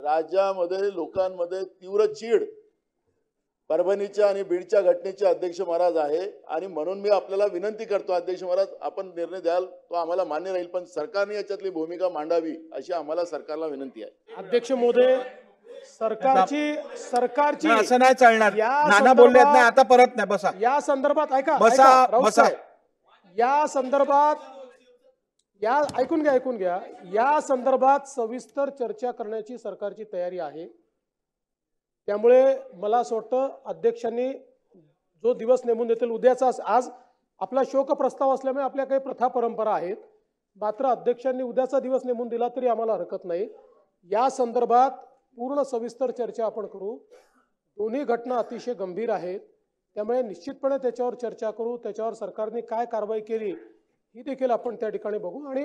राज्यामध्ये लोकांमध्ये तीव्र चीड परभणीच्या आणि बीडच्या घटनेचे अध्यक्ष महाराज आहे आणि म्हणून मी आपल्याला विनंती करतो अध्यक्ष महाराज आपण निर्णय द्याल तो आम्हाला मान्य राहील पण सरकारने याच्यातली भूमिका मांडावी अशी आम्हाला सरकारला विनंती आहे। अध्यक्ष महोदय सरकारची असं नाही चालणार। नाना बोललेत नाही आता परत नाही बसा या संदर्भात ऐका बसा या संदर्भात ऐकून घ्या या संदर्भात सविस्तर चर्चा करण्याची सरकारची तयारी आहे। त्यामुळे मला असं वाटतं अध्यक्षांनी जो दिवस नेमून देतील उद्याचा आज आपला शोक प्रस्ताव असल्यामुळे आपल्या काही प्रथा परंपरा आहेत मात्र अध्यक्षांनी उद्याचा दिवस नेमून दिला तरी आम्हाला हरकत नाही। या संदर्भात पूर्ण सविस्तर चर्चा आपण करू। दोन्ही घटना अतिशय गंभीर आहेत त्यामुळे निश्चितपणे त्याच्यावर चर्चा करू। त्याच्यावर सरकारने काय कारवाई केली ही देखील आपण त्या ठिकाणी बघू आणि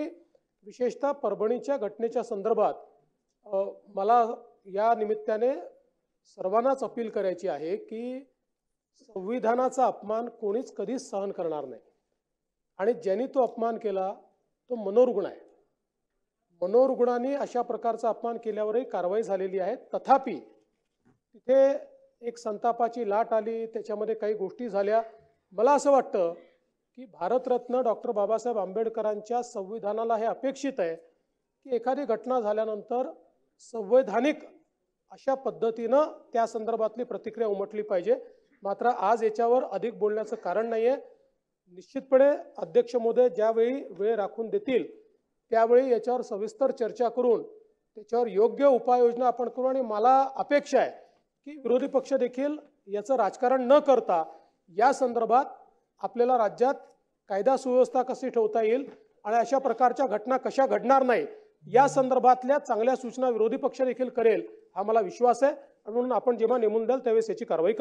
विशेषतः परभणीच्या घटनेच्या संदर्भात मला या निमित्ताने सर्वांनाच अपील करायची आहे की संविधानाचा अपमान कोणीच कधीच सहन करणार नाही आणि ज्यांनी तो अपमान केला तो मनोरुग्ण आहे। मनोरुग्णांनी अशा प्रकारचा अपमान केल्यावरही कारवाई झालेली आहे। तथापि तिथे एक संतापाची लाट आली त्याच्यामध्ये काही गोष्टी झाल्या। मला असं वाटतं की भारतरत्न डॉक्टर बाबासाहेब आंबेडकरांच्या संविधानाला हे अपेक्षित आहे की एखादी घटना झाल्यानंतर संवैधानिक अशा पद्धतीनं त्या संदर्भातली प्रतिक्रिया उमटली पाहिजे। मात्र आज याच्यावर अधिक बोलण्याचं कारण नाहीये। निश्चितपणे अध्यक्ष महोदय ज्यावेळी वेळ राखून देतील त्यावेळी याच्यावर सविस्तर चर्चा करून त्याच्यावर योग्य उपाययोजना आपण करू आणि मला अपेक्षा आहे की विरोधी पक्ष देखील याचं राजकारण न करता या संदर्भात आपल्याला राज्यात कायदा सुव्यवस्था कशी ठेवता येईल आणि अशा प्रकारच्या घटना कशा घडणार नाही या संदर्भातल्या चांगल्या सूचना विरोधी पक्ष देखील करेल हा मला विश्वास आहे। म्हणून आपण जेव्हा नेमून द्याल त्यावेळेस याची कारवाई